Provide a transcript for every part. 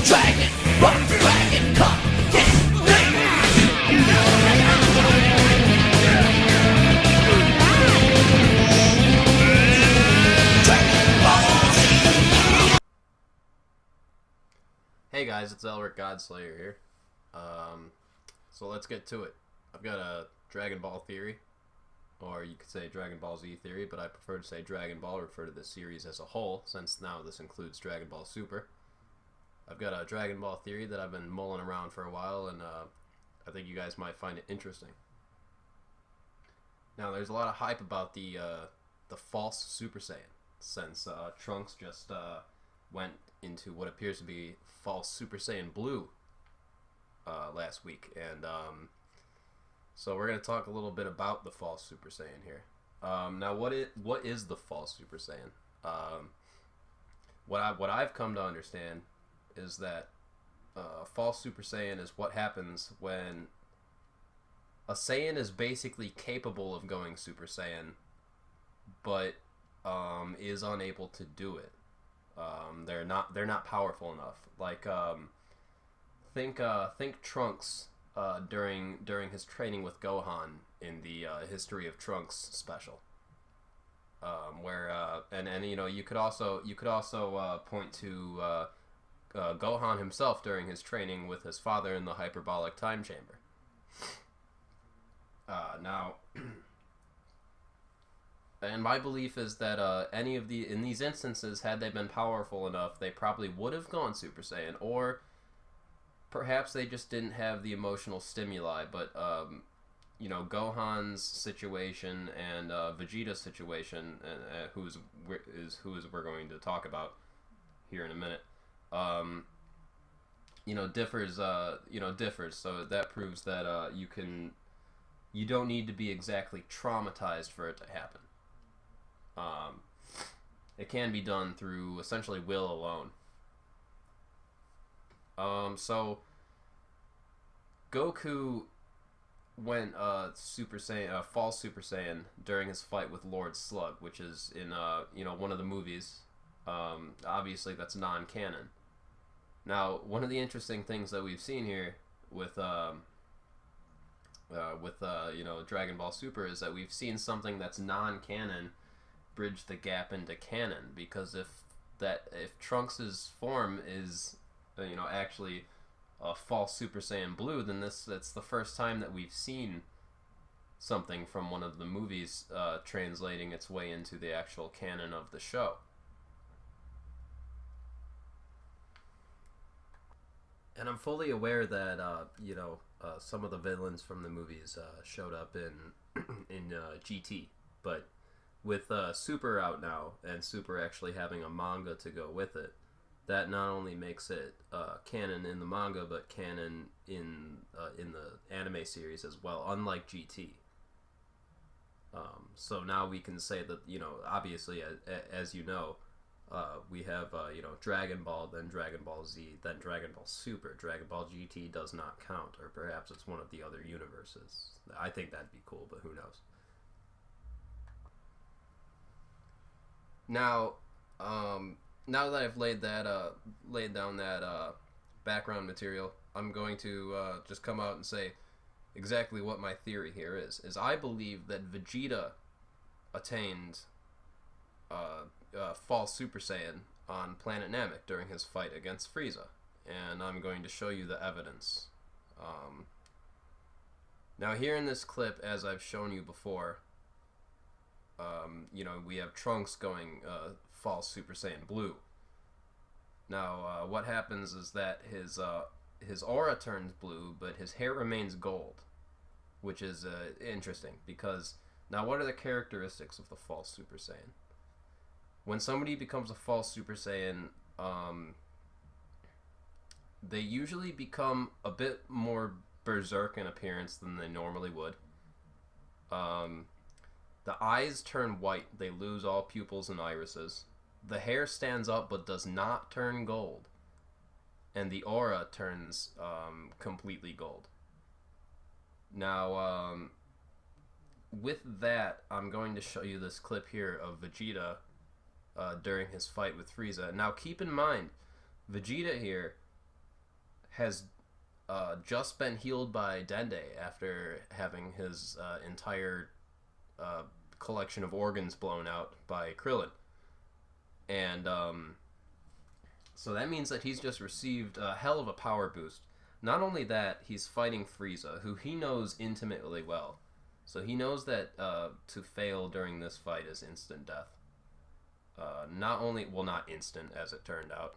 Dragon, rock dragon, come get Hey guys, it's Elric Godslayer here. So let's get to it. I've got a Dragon Ball theory, or you could say Dragon Ball Z theory, but I prefer to say Dragon Ball, refer to this series as a whole, since now this includes Dragon Ball Super. I've got a Dragon Ball theory that I've been mulling around for a while, and I think you guys might find it interesting. Now, there's a lot of hype about the false Super Saiyan, since Trunks just went into what appears to be false Super Saiyan Blue last week, and so we're going to talk a little bit about the false Super Saiyan here. Now, what is the false Super Saiyan? What I've come to understand is that false Super Saiyan is what happens when a Saiyan is basically capable of going Super Saiyan, but is unable to do it. They're not powerful enough. Like think Trunks during his training with Gohan in the History of Trunks special, where and you know you could also point to Gohan himself during his training with his father in the hyperbolic time chamber. Now. And my belief is that in these instances, had they been powerful enough, they probably would have gone Super Saiyan, or perhaps they just didn't have the emotional stimuli. But you know, Gohan's situation and Vegeta's situation, who we're going to talk about here in a minute, differs. So that proves that you don't need to be exactly traumatized for it to happen. It can be done through essentially will alone. So Goku went Super Saiyan, false Super Saiyan during his fight with Lord Slug, which is in one of the movies. Obviously, that's non-canon. Now, one of the interesting things that we've seen here with Dragon Ball Super is that we've seen something that's non-canon bridge the gap into canon, because if Trunks' form is actually a false Super Saiyan Blue, then that's the first time that we've seen something from one of the movies translating its way into the actual canon of the show. And I'm fully aware that some of the villains from the movies showed up in GT, but with Super out now, and Super actually having a manga to go with it, that not only makes it canon in the manga, but canon in the anime series as well, unlike GT. So now we can say that, obviously, as you know, we have Dragon Ball, then Dragon Ball Z, then Dragon Ball Super. Dragon Ball GT does not count, or perhaps it's one of the other universes. I think that'd be cool, but who knows? Now, now that I've laid down that background material, I'm going to just come out and say exactly what my theory here is. I believe that Vegeta attained false Super Saiyan on planet Namek during his fight against Frieza, and I'm going to show you the evidence. Now, here in this clip, as I've shown you before, we have Trunks going false Super Saiyan Blue. Now, what happens is that his aura turns blue, but his hair remains gold, which is interesting, because now what are the characteristics of the false Super Saiyan? When somebody becomes a false Super Saiyan, they usually become a bit more berserk in appearance than they normally would. The eyes turn white. They lose all pupils and irises. The hair stands up but does not turn gold. And the aura turns completely gold. Now, with that, I'm going to show you this clip here of Vegeta during his fight with Frieza. Now, keep in mind, Vegeta here has just been healed by Dende after having his entire collection of organs blown out by Krillin. And so that means that he's just received a hell of a power boost. Not only that, he's fighting Frieza, who he knows intimately well. So he knows that to fail during this fight is instant death. Not instant as it turned out.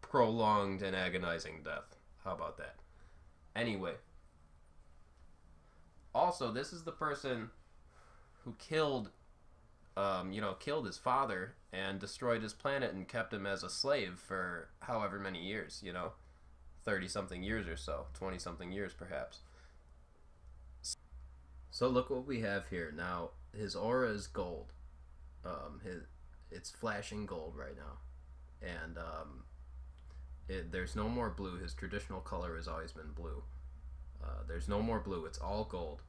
Prolonged and agonizing death. How about that? Anyway. Also, this is the person who killed his father and destroyed his planet and kept him as a slave for however many years, 30-something years or so, 20-something years perhaps. So look what we have here. Now, his aura is gold. It's flashing gold right now. And there's no more blue. His traditional color has always been blue. There's no more blue. It's all gold.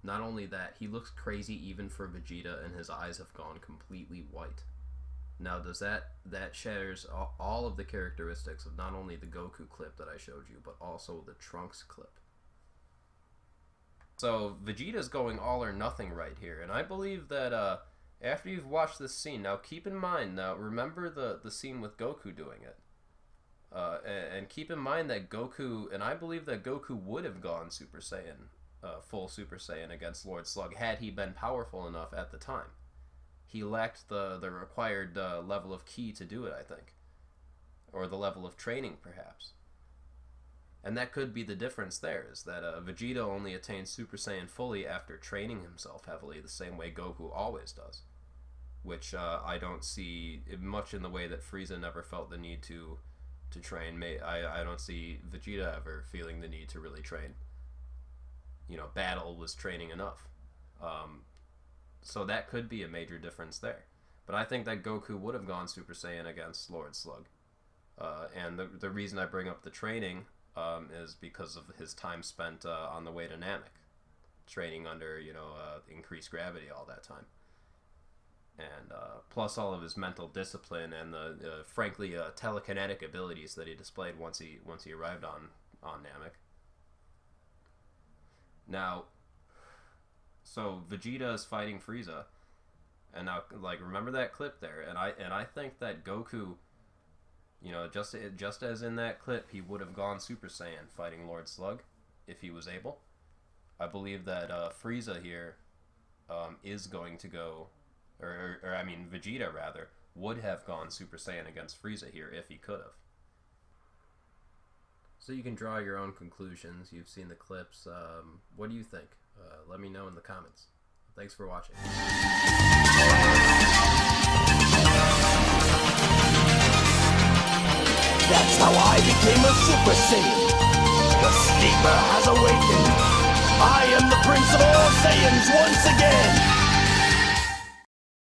Not only that, he looks crazy even for Vegeta, and his eyes have gone completely white. Now, does that shares all of the characteristics of not only the Goku clip that I showed you, but also the Trunks clip. So Vegeta's going all or nothing right here, and I believe that after you've watched this scene, now keep in mind, now remember the scene with Goku doing it. And keep in mind that Goku, and I believe that Goku would have gone Super Saiyan, full Super Saiyan against Lord Slug had he been powerful enough at the time. He lacked the required level of ki to do it, I think. Or the level of training, perhaps. And that could be the difference there, is that Vegeta only attains Super Saiyan fully after training himself heavily, the same way Goku always does. Which I don't see much in the way that Frieza never felt the need to train. I don't see Vegeta ever feeling the need to really train. Battle was training enough. So that could be a major difference there. But I think that Goku would have gone Super Saiyan against Lord Slug. And the reason I bring up the training is because of his time spent on the way to Namek, training under increased gravity all that time, and plus all of his mental discipline and the frankly telekinetic abilities that he displayed once he arrived on Namek. Now, so Vegeta is fighting Frieza, and now remember that clip there, and I think that Goku, just as in that clip, he would have gone Super Saiyan fighting Lord Slug if he was able. I believe that Frieza here is going to go, or Vegeta rather, would have gone Super Saiyan against Frieza here if he could have. So you can draw your own conclusions. You've seen the clips. What do you think? Let me know in the comments. Thanks for watching. That's how I became a Super Saiyan. The sleeper has awakened. I am the Prince of all Saiyans once again.